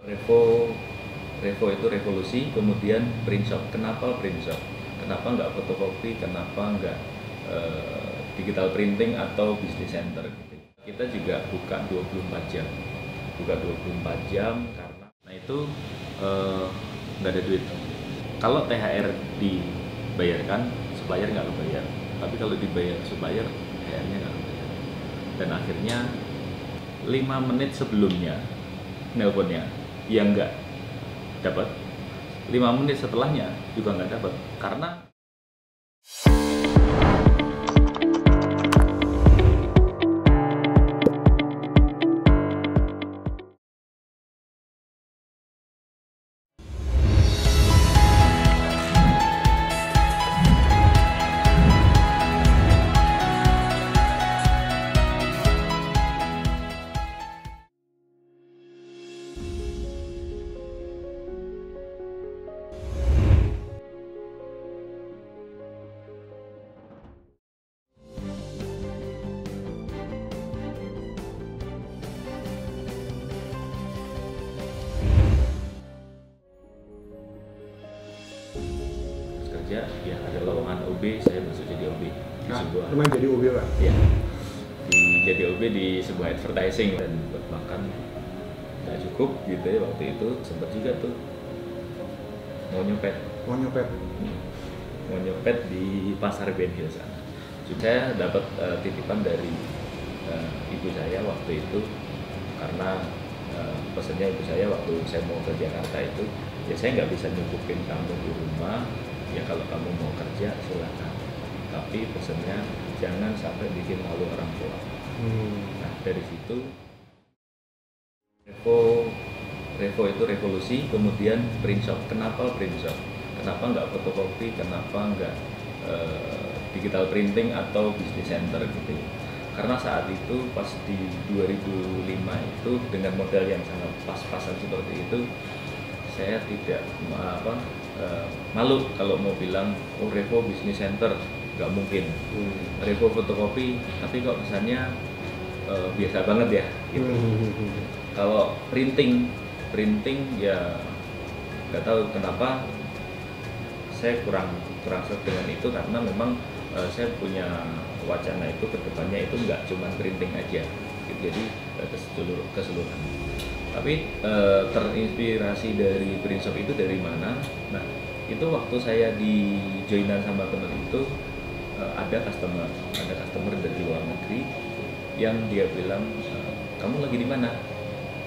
Revo, Revo itu revolusi, kemudian print shop. Kenapa print shop? Kenapa nggak fotokopi? Kenapa nggak digital printing atau business center? Gitu. Kita juga buka 24 jam, buka 24 jam karena itu nggak ada duit. Kalau THR dibayarkan, supplier nggak kebayar. Tapi kalau dibayar supplier, THR-nya nggak kebayar. Dan akhirnya 5 menit sebelumnya nelponnya yang nggak dapat, 5 menit setelahnya juga nggak dapat karena kerja ya ada lowongan OB, saya masuk jadi OB di sebuah Memang jadi OB Pak? ya jadi OB di sebuah advertising, dan buat makan nggak cukup gitu ya. Waktu itu sempat juga tuh mau nyopet di pasar Ben Hill sana. Saya dapat titipan dari ibu saya waktu itu, karena pesannya ibu saya waktu saya mau ke Jakarta itu, ya saya nggak bisa nyukupin kamu di rumah, ya kalau kamu mau kerja silakan, tapi pesannya jangan sampai bikin malu orang tua. Nah dari situ Revo itu revolusi, kemudian print shop. Kenapa print shop? Kenapa nggak fotokopi? Kenapa nggak digital printing atau business center gitu? Karena saat itu pas di 2005 itu dengan modal yang sangat pas-pasan seperti itu, saya tidak malu kalau mau bilang oh Revo business center, nggak mungkin. Revo fotokopi, tapi kok kesannya biasa banget ya gitu. Kalau printing ya nggak tahu kenapa saya kurang serap dengan itu, karena memang saya punya wacana itu kedepannya itu nggak cuma printing aja gitu, jadi keseluruhan. Tapi terinspirasi dari print shop itu dari mana? Nah itu waktu saya di joinan sama teman itu ada customer dari luar negeri yang dia bilang, kamu lagi di mana?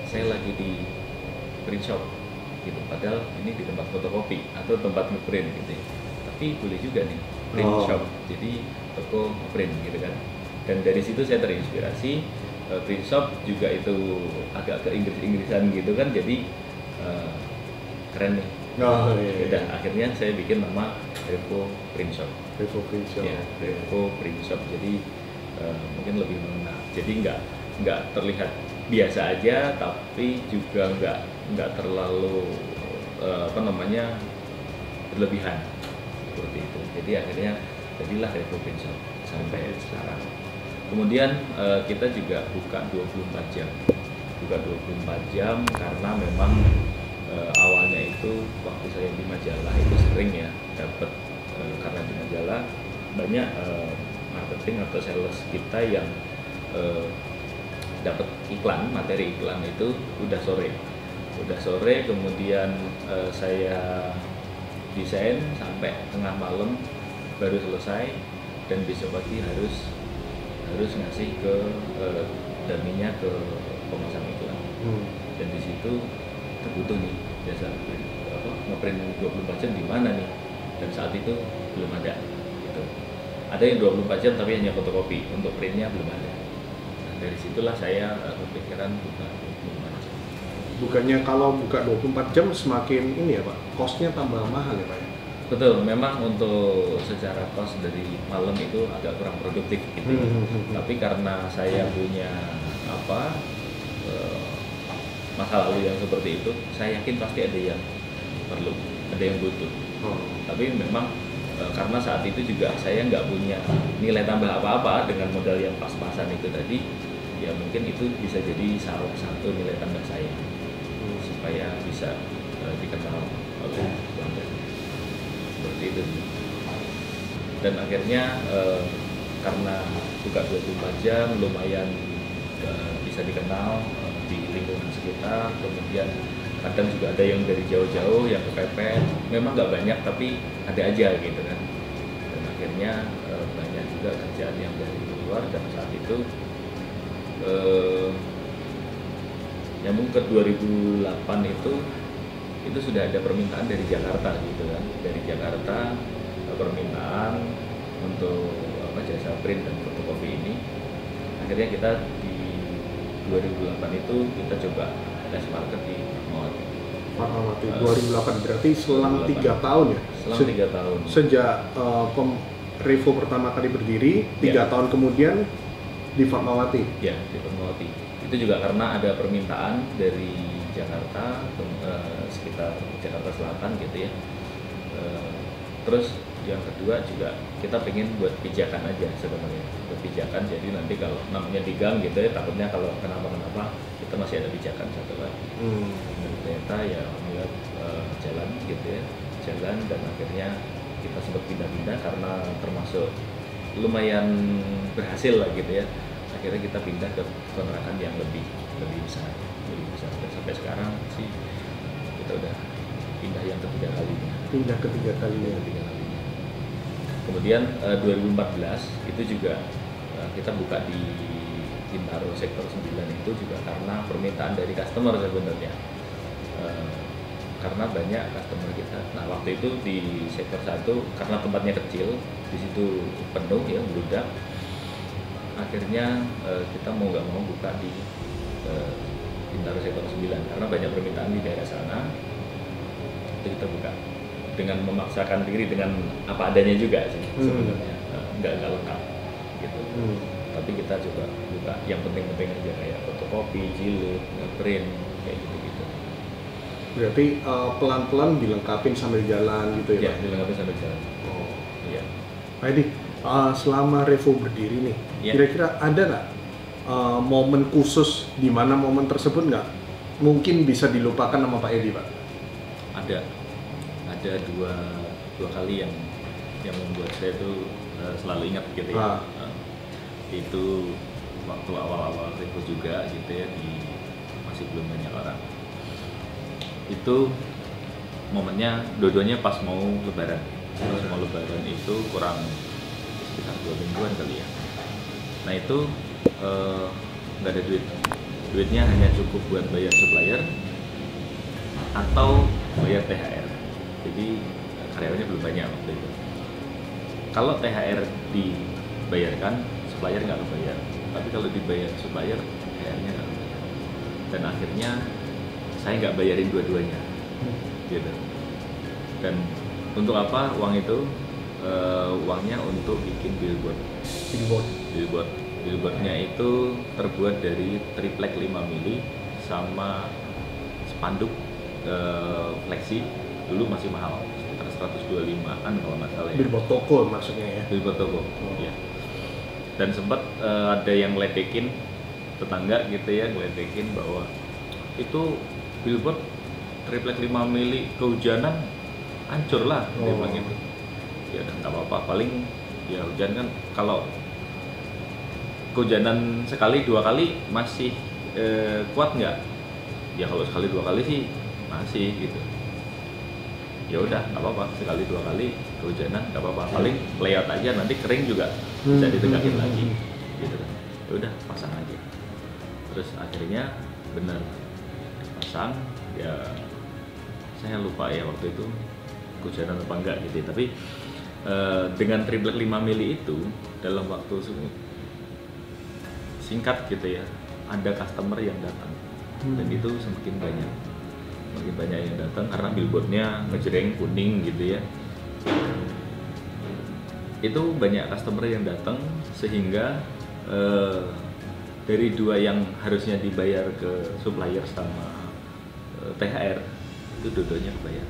Saya lagi di print shop gitu, padahal ini di tempat fotokopi atau tempat ngeprint gitu ya. Tapi boleh juga nih print shop, jadi toko print gitu kan. Dan dari situ saya terinspirasi. Print shop juga itu agak ke Inggris-Inggrisan gitu kan, jadi keren nih. Udah akhirnya saya bikin nama Revo Print Shop. Ya, Revo Print Shop, jadi mungkin lebih mengena. Jadi nggak terlihat biasa aja, tapi juga nggak terlalu berlebihan seperti itu. Jadi akhirnya jadilah Revo Print Shop sampai sekarang. Kemudian kita juga buka 24 jam, karena memang awalnya itu waktu saya di majalah itu sering ya dapat, karena di majalah banyak marketing atau sales kita yang dapat materi iklan itu udah sore, kemudian saya desain sampai tengah malam baru selesai, dan besok pagi harus ngasih ke daminya ke pemasang iklan. Dan di situ terbutuh nih jasa ngeprint 24 jam di mana nih, dan saat itu belum ada gitu. Ada yang 24 jam tapi hanya fotokopi, untuk printnya belum ada. Nah, dari situlah saya berpikiran buka 24 jam. Bukannya kalau buka 24 jam semakin ini ya Pak, cost-nya tambah mahal ya Pak? Betul, memang untuk secara cost dari malam itu agak kurang produktif gitu. Tapi karena saya punya masa lalu yang seperti itu, saya yakin pasti ada yang perlu, ada yang butuh. Tapi memang karena saat itu juga saya nggak punya nilai tambah apa-apa dengan modal yang pas-pasan itu tadi, ya mungkin itu bisa jadi salah satu nilai tambah saya supaya bisa dikenal oleh pelanggan. Seperti itu. Dan akhirnya karena buka 24 jam lumayan bisa dikenal di lingkungan sekitar, kemudian kadang juga ada yang dari jauh-jauh yang kepepet, memang nggak banyak tapi ada aja gitu kan. Dan akhirnya banyak juga kerjaan yang dari luar, dan saat itu nyambung ke 2008 itu sudah ada permintaan dari Jakarta gitu kan, dari Jakarta permintaan untuk jasa print dan fotokopi ini. Akhirnya kita di 2008 itu kita coba tes market di Fatmawati. 2008 berarti selang 3 tahun ya? Selang 3 tahun. Sejak Revo pertama kali berdiri, 3 tahun kemudian di Fatmawati? Ya, di Fatmawati. Itu juga karena ada permintaan dari Jakarta, sekitar Jakarta Selatan gitu ya. Terus yang kedua juga kita pengen buat pijakan aja sebenarnya, buat pijakan, jadi nanti kalau namanya di gang gitu ya, takutnya kalau kenapa-kenapa kita masih ada pijakan satu lagi. Dan ternyata ya melihat jalan gitu ya, jalan, dan akhirnya kita sempat pindah-pindah karena termasuk lumayan berhasil lah gitu ya. Akhirnya kita pindah ke kontrakan yang lebih besar, dan sampai sekarang sih kita udah pindah yang ketiga kalinya. Pindah ketiga kalinya. Kemudian 2014 itu juga kita buka di Bintaro sektor 9 itu juga karena permintaan dari customer sebenarnya. Karena banyak customer kita. Nah, waktu itu di sektor 1 karena tempatnya kecil, di situ penuh ya, meludak. Akhirnya kita mau nggak mau buka di Bintaro sektor 9 karena banyak permintaan di daerah sana. Itu kita buka dengan memaksakan diri dengan apa adanya juga sih sebenarnya, nggak lengkap gitu. Tapi kita coba buka yang penting-penting aja kayak fotokopi, jilid, ngeprint kayak gitu-gitu. Berarti pelan-pelan dilengkapin sambil jalan gitu ya? Ya, dilengkapin sambil jalan. Oh iya. Pak Edi, selama Revo berdiri nih, kira-kira ada nggak momen khusus di mana momen tersebut nggak mungkin bisa dilupakan sama Pak Edi, Pak? Ada dua kali yang membuat saya tuh selalu ingat gitu ya. Itu waktu awal-awal Revo juga gitu ya, masih belum banyak orang. Itu momennya dua-duanya pas mau lebaran. Pas mau lebaran itu kurang sekitar 2 mingguan kali ya. Nah itu nggak ada duitnya hanya cukup buat bayar supplier atau bayar THR. Jadi karyawannya belum banyak waktu itu. Kalau THR dibayarkan, supplier nggak kebayar. Tapi kalau dibayar supplier, THR-nya nggak kebayar. Dan akhirnya saya nggak bayarin dua-duanya, gitu. Dan untuk apa uang itu? Uangnya untuk bikin billboard. Billboardnya itu terbuat dari triplek 5 mili sama spanduk flexi. Dulu masih mahal, sekitar 125-an kalau nggak salah ya. Billboard toko maksudnya ya? Billboard toko, ya. Dan sempat ada yang ngeledekin tetangga gitu ya, ngeledekin bahwa itu billboard triplek 5 mili kehujanan hancur lah, dia bilang gitu. Ya nggak apa-apa, paling ya hujan kan, kalau kehujanan sekali 2 kali masih kuat nggak? Ya kalau sekali 2 kali sih masih gitu. Ya udah nggak apa-apa, sekali 2 kali kehujanan nggak apa-apa, paling layout aja, nanti kering juga bisa ditegakkan lagi gitu kan. Ya udah pasang aja. Terus akhirnya bener pasang, ya saya lupa ya waktu itu kehujanan apa enggak gitu ya. Tapi dengan triplek 5 mili itu dalam waktu singkat gitu ya, ada customer yang datang. Dan itu semakin banyak yang datang karena billboardnya ngejreng kuning gitu ya. Itu banyak customer yang datang sehingga dari 2 yang harusnya dibayar ke supplier sama THR itu dua-duanya kebayar.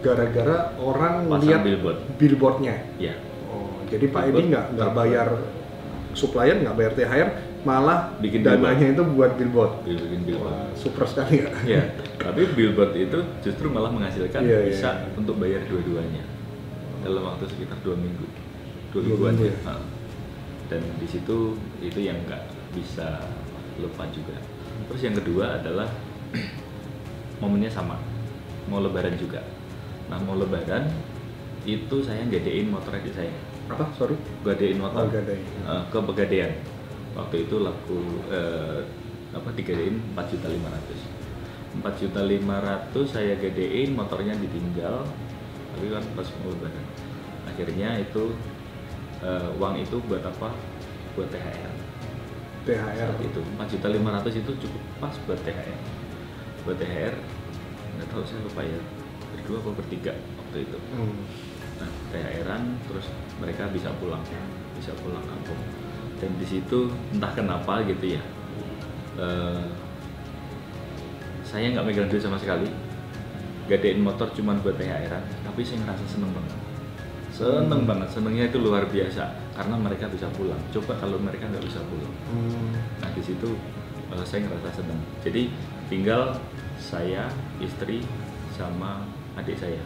Gara-gara orang lihat billboardnya. Ya. Jadi Pak Edi nggak bayar supplier, nggak bayar THR, malah bikin dananya itu buat billboard. Bikin billboard. Super sekali ya. Ya. Tapi billboard itu justru malah menghasilkan bisa iya. untuk bayar dua-duanya dalam waktu sekitar 2 mingguan ya. Dan di situ itu yang nggak bisa lupa juga. Terus yang kedua adalah momennya sama, mau lebaran juga. Nah mau lebaran itu saya gadein motor adik saya. Apa? Sorry? Gadein motor ke Pegadaian. Waktu itu laku digadein 4.500.000. 4.500.000 saya gadein, motornya ditinggal. Tapi kan pas mau lebaran. Akhirnya itu uang itu buat apa? Buat THR. THR itu 4.500.000 itu cukup pas buat THR. Buat THR nggak tahu saya lupa ya, berdua atau bertiga waktu itu. Nah THR-an terus mereka bisa pulang kampung. Dan di situ entah kenapa gitu ya, saya nggak megang duit sama sekali, gadein motor cuman buat THR-an, tapi saya ngerasa seneng banget. Senengnya itu luar biasa karena mereka bisa pulang. Coba kalau mereka nggak bisa pulang, nah di situ saya ngerasa seneng. Jadi tinggal saya, istri, sama adik saya.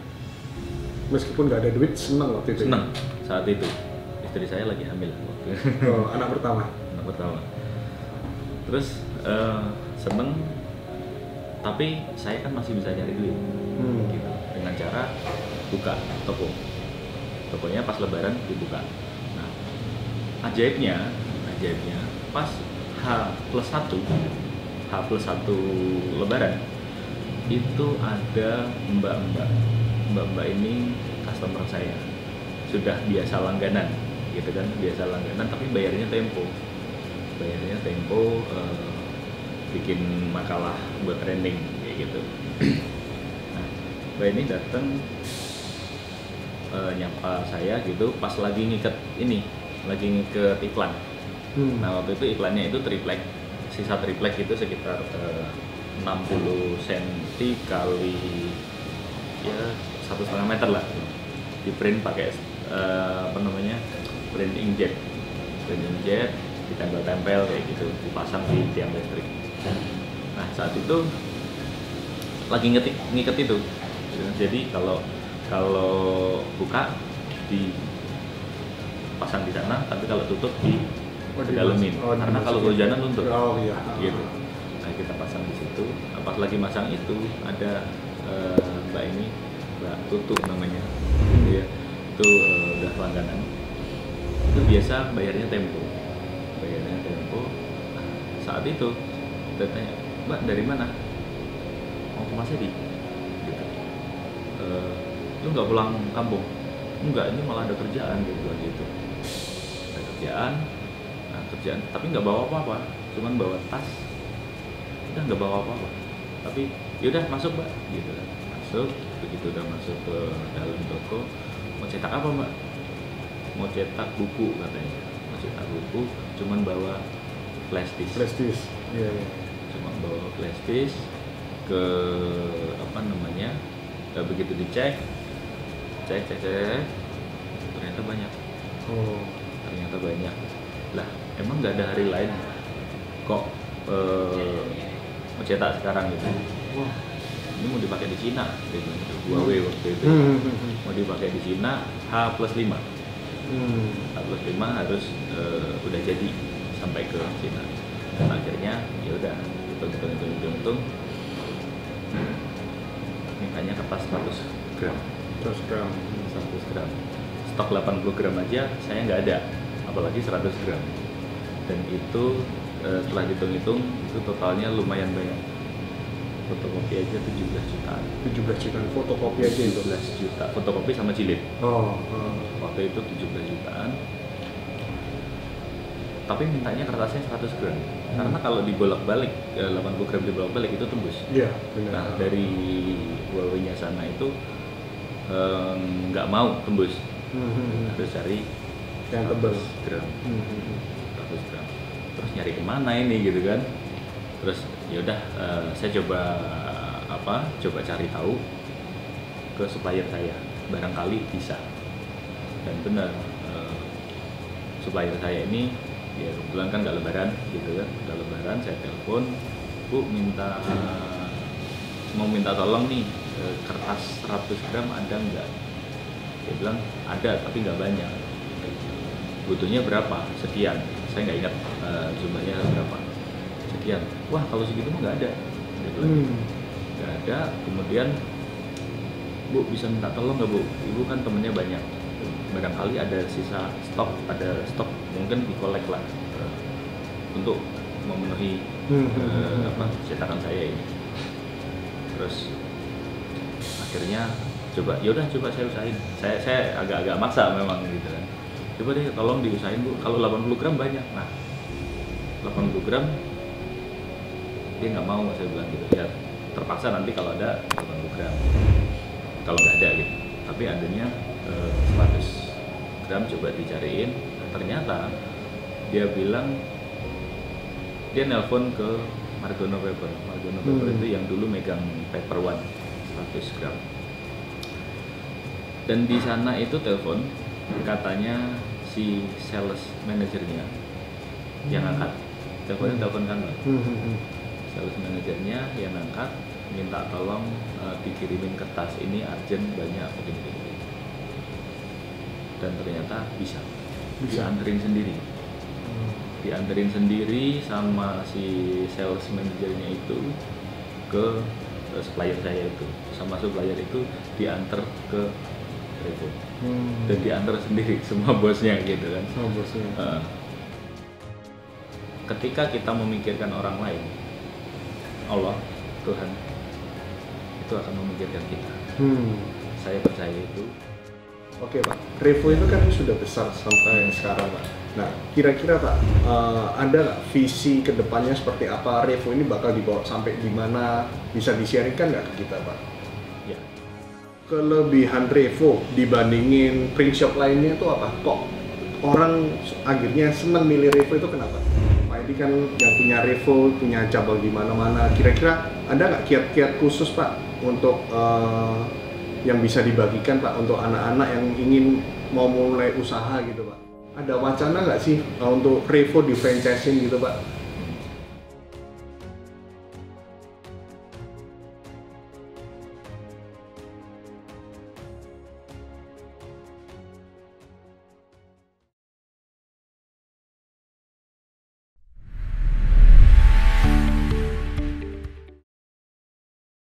Meskipun nggak ada duit, seneng waktu itu. Seneng saat itu. Istri saya lagi hamil waktu itu. Anak pertama. Terus seneng, tapi saya kan masih bisa nyari duit, gitu. Dengan cara buka tokonya pas lebaran dibuka. Nah, ajaibnya pas H+1 lebaran itu ada mbak mbak ini customer saya, sudah biasa langganan gitu kan, tapi bayarnya tempo, bikin makalah buat trending kayak gitu. Nah, mbak ini datang nyapa saya gitu pas lagi ngiket iklan. Nah waktu itu iklannya itu triplek, sisa triplek itu sekitar 60 cm kali ya 1,5 meter lah, di print pakai print inkjet, ditempel-tempel kayak gitu, dipasang di tiang listrik. Nah saat itu lagi ngiket itu, jadi kalau buka dipasang di sana, tapi kalau tutup di dalemin, karena kalau hujanan luntur. Gitu. Nah kita pasang di situ. Nah, pas lagi masang itu ada Mbak Tutu namanya, ya itu udah langganan. Itu biasa bayarnya tempo. Nah, saat itu dia tanya, Mbak dari mana? Mau ke Mas Edi? Gitu. Lu nggak pulang kampung? Enggak, ini malah ada kerjaan gitu. Ada kerjaan, tapi nggak bawa apa-apa, cuman bawa tas. Kita nggak bawa apa-apa, tapi yaudah masuk Mbak, gitu kan. Begitu udah masuk ke dalam toko, mau cetak apa Mbak? Mau cetak buku katanya, cuman bawa flash disk. Yeah. Cuma bawa flash disk ke begitu dicek, ternyata banyak. Ternyata banyak. Lah, emang nggak ada hari lain kok mau cetak sekarang gitu? Wah, ini mau dipakai di Cina, gitu. Huawei waktu itu. Mau dipakai di Cina H+5. H+5 harus udah jadi sampai ke Cina. Dan akhirnya ya udah, hitung. Mintanya kertas 100 gram. 100 gram. Stok 80 gram aja saya nggak ada, apalagi 100 gram. Dan itu setelah hitung-hitung itu totalnya lumayan banyak. Fotokopi aja 17 jutaan. 17 jutaan fotokopi aja itu. 17 juta fotokopi sama jilid. Waktu itu 17 jutaan. Tapi mintanya kertasnya 100 gram. Karena kalau dibolak-balik 80 gram dibolak-balik itu tembus. Iya, benar. Nah, dari Huawei-nya sana itu nggak mau tembus. Harus cari yang tebal gram. 100 gram. Terus nyari kemana ini gitu kan? Terus yaudah saya coba cari tahu ke supplier saya, barangkali bisa. Dan benar, supplier saya ini ya kebetulan kan nggak lebaran gitu kan, nggak lebaran, saya telepon, Bu minta mau minta tolong nih, kertas 100 gram ada nggak? Dia bilang ada tapi nggak banyak. Butuhnya berapa? Sekian. Saya nggak ingat jumlahnya berapa. Sekian. Wah kalau segitu mah nggak ada. Dia bilang nggak ada. Kemudian, Bu bisa minta tolong nggak Bu? Ibu kan temennya banyak. Barangkali ada sisa stok, mungkin dikolek lah untuk memenuhi cetakan saya ini. Terus akhirnya coba saya usahain. Saya agak-agak maksa memang gitu kan. Coba deh tolong diusahain Bu, kalau 80 gram banyak. Nah 80 gram dia nggak mau, saya bilang gitu ya, terpaksa nanti kalau ada 80 gram, kalau nggak ada gitu, tapi adanya 100 gram coba dicariin. Ternyata dia bilang dia nelpon ke Margono Paper itu yang dulu megang Paper One 100 gram, dan di sana itu telepon, katanya si sales manajernya yang angkat teleponnya, telepon kantor. Sales manajernya yang angkat minta tolong dikirimin kertas ini urgent, banyak begini. Dan ternyata bisa dianterin sendiri sama si sales manajernya itu ke supplier saya itu, sama supplier itu diantar ke Revo dan diantar sendiri semua bosnya gitu kan. Ketika kita memikirkan orang lain, Allah, Tuhan itu akan memikirkan kita. Saya percaya itu. Oke Pak, Revo itu kan sudah besar sampai sekarang Pak. Nah, kira-kira Pak, ada nggak visi kedepannya seperti apa? Revo ini bakal dibawa sampai di mana? Bisa di-sharingkan nggak ke kita Pak? Ya. Kelebihan Revo dibandingin print shop lainnya itu apa? Kok orang akhirnya senang milih Revo itu kenapa? Pak Edi kan yang punya Revo, punya cabang di mana-mana. Kira-kira ada nggak kiat-kiat khusus Pak untuk yang bisa dibagikan Pak untuk anak-anak yang ingin mau mulai usaha gitu Pak? Ada wacana nggak sih untuk Revo di franchise-in gitu Pak?